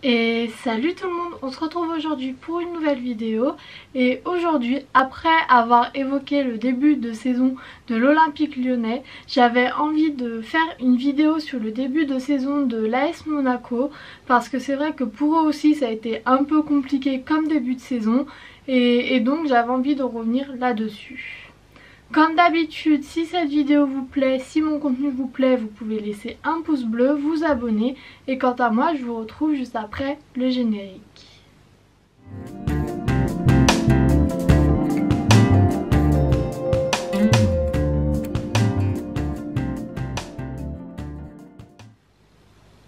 Et salut tout le monde, on se retrouve aujourd'hui pour une nouvelle vidéo. Et aujourd'hui, après avoir évoqué le début de saison de l'Olympique Lyonnais, j'avais envie de faire une vidéo sur le début de saison de l'AS Monaco, parce que c'est vrai que pour eux aussi ça a été un peu compliqué comme début de saison, et donc j'avais envie de revenir là-dessus. Comme d'habitude, si cette vidéo vous plaît, si mon contenu vous plaît, vous pouvez laisser un pouce bleu, vous abonner. Et quant à moi, je vous retrouve juste après le générique.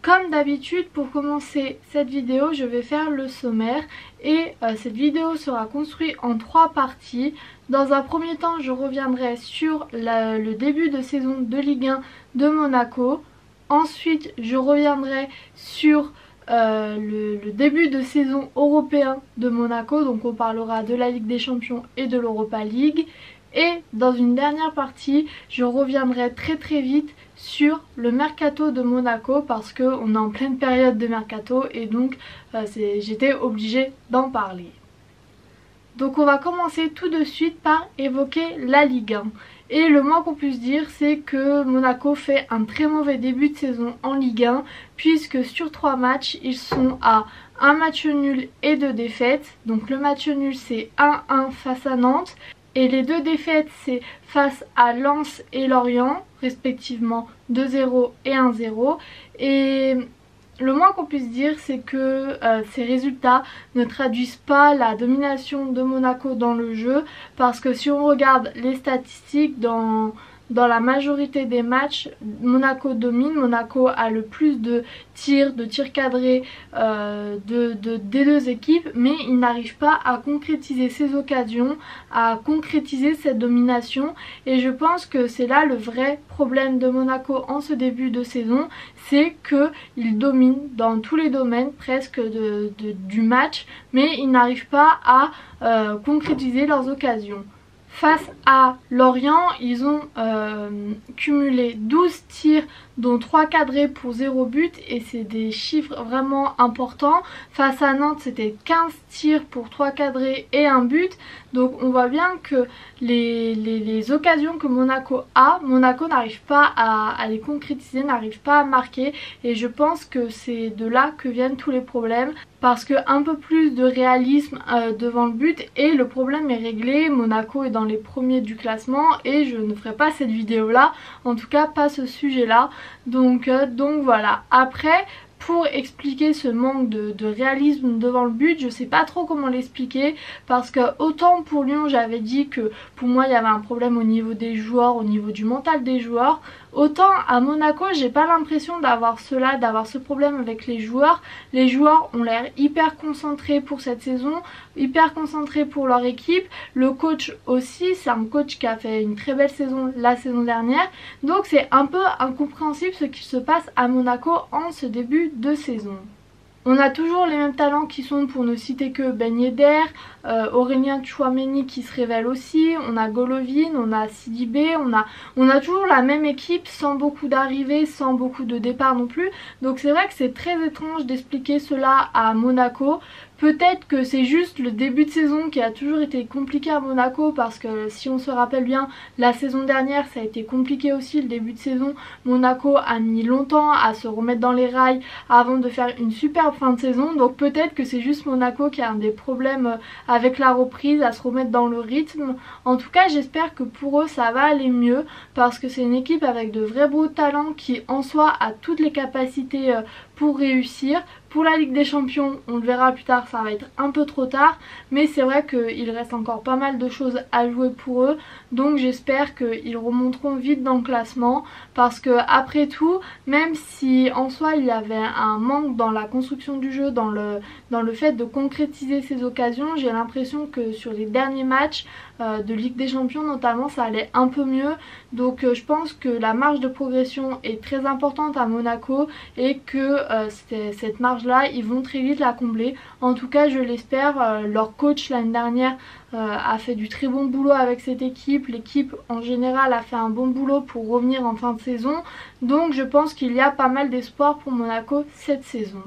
Comme d'habitude, pour commencer cette vidéo, je vais faire le sommaire et cette vidéo sera construite en 3 parties. Dans un premier temps, je reviendrai sur le début de saison de Ligue 1 de Monaco. Ensuite, je reviendrai sur le début de saison européen de Monaco. Donc on parlera de la Ligue des Champions et de l'Europa League. Et dans une dernière partie, je reviendrai très vite sur le mercato de Monaco parce qu'on est en pleine période de mercato et donc j'étais obligée d'en parler. Donc on va commencer tout de suite par évoquer la Ligue 1. Et le moins qu'on puisse dire, c'est que Monaco fait un très mauvais début de saison en Ligue 1 puisque sur 3 matchs, ils sont à un match nul et 2 défaites. Donc le match nul c'est 1-1 face à Nantes. Et les 2 défaites c'est face à Lens et Lorient, respectivement 2-0 et 1-0. Et le moins qu'on puisse dire c'est que ces résultats ne traduisent pas la domination de Monaco dans le jeu. Parce que si on regarde les statistiques dans la majorité des matchs, Monaco domine. Monaco a le plus de tirs cadrés des deux équipes, mais il n'arrive pas à concrétiser ses occasions, à concrétiser cette domination. Et je pense que c'est là le vrai problème de Monaco en ce début de saison, c'est qu'il domine dans tous les domaines presque du match, mais ils n'arrivent pas à concrétiser leurs occasions. Face à Lorient, ils ont cumulé 12 tirs dont 3 cadrés pour 0 but et c'est des chiffres vraiment importants. Face à Nantes, c'était 15 tirs pour 3 cadrés et 1 but. Donc on voit bien que les occasions que Monaco a, Monaco n'arrive pas à les concrétiser, n'arrive pas à marquer. Et je pense que c'est de là que viennent tous les problèmes. Parce que un peu plus de réalisme devant le but et le problème est réglé. Monaco est dans les premiers du classement et je ne ferai pas cette vidéo là, en tout cas pas ce sujet là. Donc voilà. Après, pour expliquer ce manque de réalisme devant le but, je sais pas trop comment l'expliquer parce que autant pour Lyon j'avais dit que pour moi il y avait un problème au niveau des joueurs, au niveau du mental des joueurs, autant à Monaco j'ai pas l'impression d'avoir cela, d'avoir ce problème avec les joueurs. Les joueurs ont l'air hyper concentrés pour cette saison, hyper concentrés pour leur équipe. Le coach aussi, c'est un coach qui a fait une très belle saison la saison dernière, donc c'est un peu incompréhensible ce qui se passe à Monaco en ce début de saison. On a toujours les mêmes talents qui sont, pour ne citer que Ben Yedder, Aurélien Tchouaméni qui se révèle aussi, on a Golovin, on a Sidibé, on a toujours la même équipe sans beaucoup d'arrivées, sans beaucoup de départs non plus. Donc c'est vrai que c'est très étrange d'expliquer cela à Monaco. Peut-être que c'est juste le début de saison qui a toujours été compliqué à Monaco parce que si on se rappelle bien, la saison dernière ça a été compliqué aussi le début de saison. Monaco a mis longtemps à se remettre dans les rails avant de faire une superbe fin de saison. Donc peut-être que c'est juste Monaco qui a un des problèmes avec la reprise, à se remettre dans le rythme. En tout cas j'espère que pour eux ça va aller mieux parce que c'est une équipe avec de vrais beaux talents qui en soi a toutes les capacités pour réussir. Pour la Ligue des Champions, on le verra plus tard, ça va être un peu trop tard, mais c'est vrai qu'il reste encore pas mal de choses à jouer pour eux, donc j'espère qu'ils remonteront vite dans le classement, parce que après tout, même si en soi il y avait un manque dans la construction du jeu, dans le fait de concrétiser ces occasions, j'ai l'impression que sur les derniers matchs de Ligue des Champions notamment, ça allait un peu mieux, donc je pense que la marge de progression est très importante à Monaco et que cette marge là ils vont très vite la combler. En tout cas je l'espère. Leur coach l'année dernière a fait du très bon boulot avec cette équipe. L'équipe en général a fait un bon boulot pour revenir en fin de saison, donc je pense qu'il y a pas mal d'espoir pour Monaco cette saison.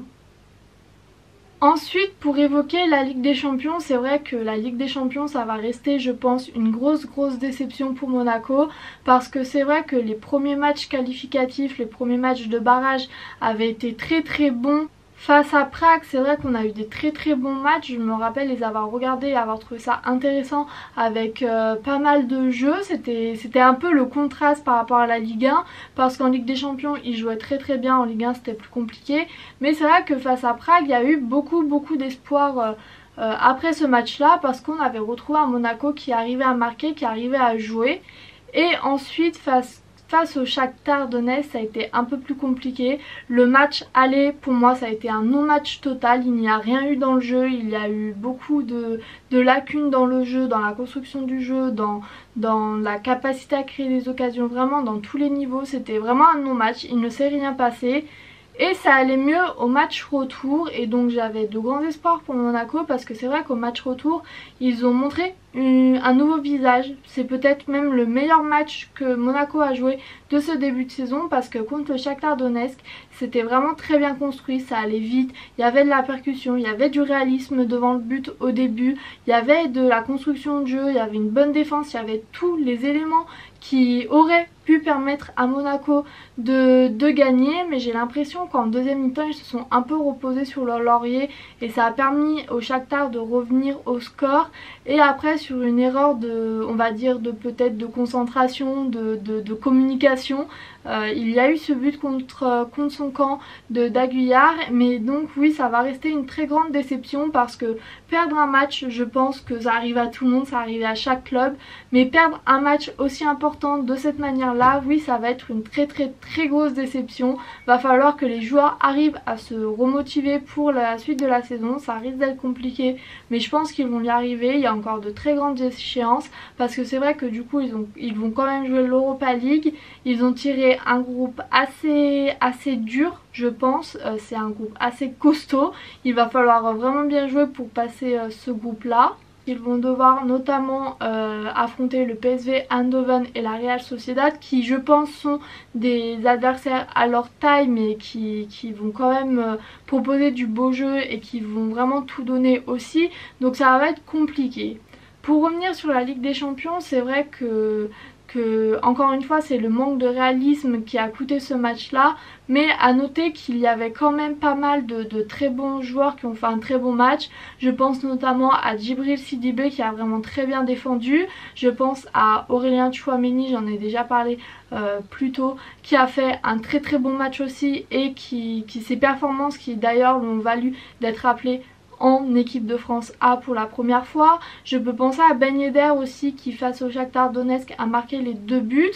Ensuite, pour évoquer la Ligue des Champions, c'est vrai que la Ligue des Champions, ça va rester, je pense, une grosse déception pour Monaco, parce que c'est vrai que les premiers matchs qualificatifs, les premiers matchs de barrage avaient été très bons. Face à Prague, c'est vrai qu'on a eu des très bons matchs. Je me rappelle les avoir regardés et avoir trouvé ça intéressant avec pas mal de jeux. C'était un peu le contraste par rapport à la Ligue 1, parce qu'en Ligue des Champions ils jouaient très bien, en Ligue 1 c'était plus compliqué. Mais c'est vrai que face à Prague il y a eu beaucoup d'espoir après ce match là, parce qu'on avait retrouvé un Monaco qui arrivait à marquer, qui arrivait à jouer. Et ensuite face au Shakhtar Donetsk, ça a été un peu plus compliqué. Le match aller, pour moi, ça a été un non-match total. Il n'y a rien eu dans le jeu. Il y a eu beaucoup de lacunes dans le jeu, dans la construction du jeu, dans la capacité à créer des occasions, vraiment dans tous les niveaux. C'était vraiment un non-match. Il ne s'est rien passé. Et ça allait mieux au match retour, et donc j'avais de grands espoirs pour Monaco, parce que c'est vrai qu'au match retour ils ont montré un nouveau visage. C'est peut-être même le meilleur match que Monaco a joué de ce début de saison, parce que contre le Shakhtar Donetsk c'était vraiment très bien construit, ça allait vite, il y avait de la percussion, il y avait du réalisme devant le but au début, il y avait de la construction de jeu, il y avait une bonne défense, il y avait tous les éléments qui auraient pu permettre à Monaco de gagner. Mais j'ai l'impression qu'en deuxième mi-temps ils se sont un peu reposés sur leur laurier, et ça a permis au Shakhtar de revenir au score. Et après, sur une erreur on va dire peut-être de concentration, de communication, il y a eu ce but contre son camp d'Aguilar. Mais donc oui, ça va rester une très grande déception, parce que perdre un match, je pense que ça arrive à tout le monde, ça arrive à chaque club, mais perdre un match aussi important de cette manière là, oui, ça va être une très grosse déception. Va falloir que les joueurs arrivent à se remotiver pour la suite de la saison. Ça risque d'être compliqué, mais je pense qu'ils vont y arriver. Il y a encore de très grandes échéances, parce que c'est vrai que du coup ils vont quand même jouer l'Europa League. Ils ont tiré un groupe assez dur, je pense. C'est un groupe assez costaud. Il va falloir vraiment bien jouer pour passer ce groupe là. Ils vont devoir notamment affronter le PSV Eindhoven et la Real Sociedad, qui je pense sont des adversaires à leur taille, mais qui vont quand même proposer du beau jeu et qui vont vraiment tout donner aussi. Donc ça va être compliqué. Pour revenir sur la Ligue des Champions, c'est vrai que encore une fois c'est le manque de réalisme qui a coûté ce match là, mais à noter qu'il y avait quand même pas mal de très bons joueurs qui ont fait un très bon match. Je pense notamment à Djibril Sidibé qui a vraiment très bien défendu, je pense à Aurélien Tchouaméni, j'en ai déjà parlé plus tôt, qui a fait un très bon match aussi, et qui ses performances qui d'ailleurs l'ont valu d'être appelé en équipe de France A pour la première fois. Je peux penser à Ben Yedder aussi, qui face au Shakhtar Donetsk a marqué les 2 buts.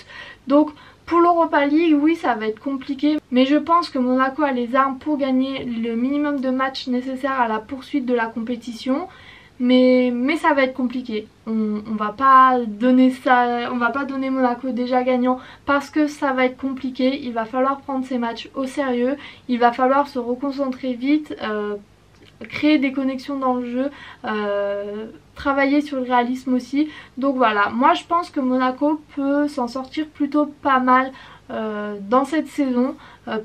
Donc pour l'Europa League, oui, ça va être compliqué, mais je pense que Monaco a les armes pour gagner le minimum de matchs nécessaires à la poursuite de la compétition. Mais ça va être compliqué. On va pas donner ça, on va pas donner Monaco déjà gagnant, parce que ça va être compliqué. Il va falloir prendre ces matchs au sérieux, il va falloir se reconcentrer vite, créer des connexions dans le jeu, travailler sur le réalisme aussi. Donc voilà, moi je pense que Monaco peut s'en sortir plutôt pas mal dans cette saison.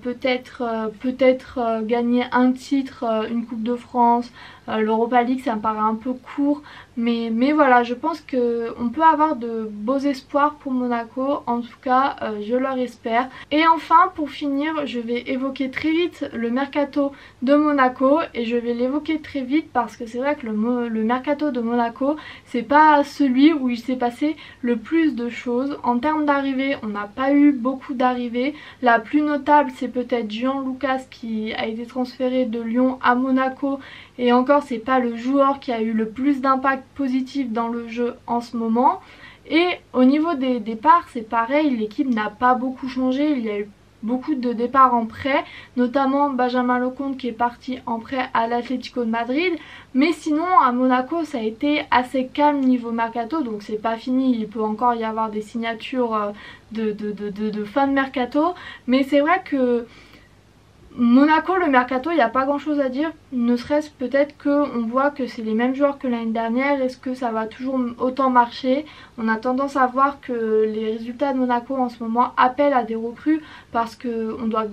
Peut-être gagner un titre, une Coupe de France, l'Europa League ça me paraît un peu court, mais voilà, je pense qu'on peut avoir de beaux espoirs pour Monaco, en tout cas je leur espère. Et enfin, pour finir, je vais évoquer très vite le mercato de Monaco, et je vais l'évoquer très vite parce que c'est vrai que le mercato de Monaco c'est pas celui où il s'est passé le plus de choses. En termes d'arrivées, on n'a pas eu beaucoup d'arrivées. La plus notable c'est peut-être Jean Lucas qui a été transféré de Lyon à Monaco, et encore c'est pas le joueur qui a eu le plus d'impact positif dans le jeu en ce moment. Et au niveau des départs c'est pareil, l'équipe n'a pas beaucoup changé, il y a eu beaucoup de départs en prêt, notamment Benjamin Lecomte qui est parti en prêt à l'Atlético de Madrid. Mais sinon à Monaco ça a été assez calme niveau mercato, donc c'est pas fini, il peut encore y avoir des signatures de fin de mercato. Mais c'est vrai que Monaco, le mercato, il n'y a pas grand chose à dire, ne serait-ce peut-être qu'on voit que c'est les mêmes joueurs que l'année dernière. Est-ce que ça va toujours autant marcher? On a tendance à voir que les résultats de Monaco en ce moment appellent à des recrues parce qu'on voit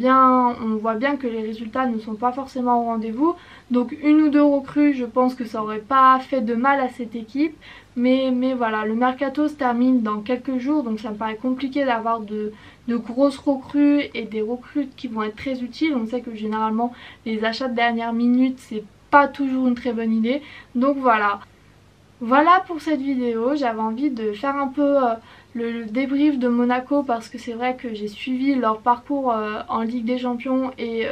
bien que les résultats ne sont pas forcément au rendez-vous. Donc une ou deux recrues, je pense que ça aurait pas fait de mal à cette équipe. Mais voilà, le mercato se termine dans quelques jours, donc ça me paraît compliqué d'avoir de grosses recrues et des recrues qui vont être très utiles. On sait que généralement les achats de dernière minute c'est pas toujours une très bonne idée. Donc voilà pour cette vidéo. J'avais envie de faire un peu le débrief de Monaco parce que c'est vrai que j'ai suivi leur parcours en Ligue des Champions et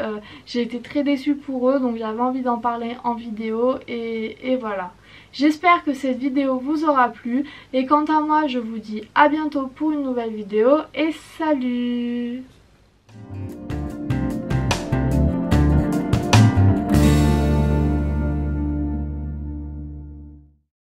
j'ai été très déçue pour eux, donc j'avais envie d'en parler en vidéo et voilà. J'espère que cette vidéo vous aura plu et quant à moi je vous dis à bientôt pour une nouvelle vidéo et salut!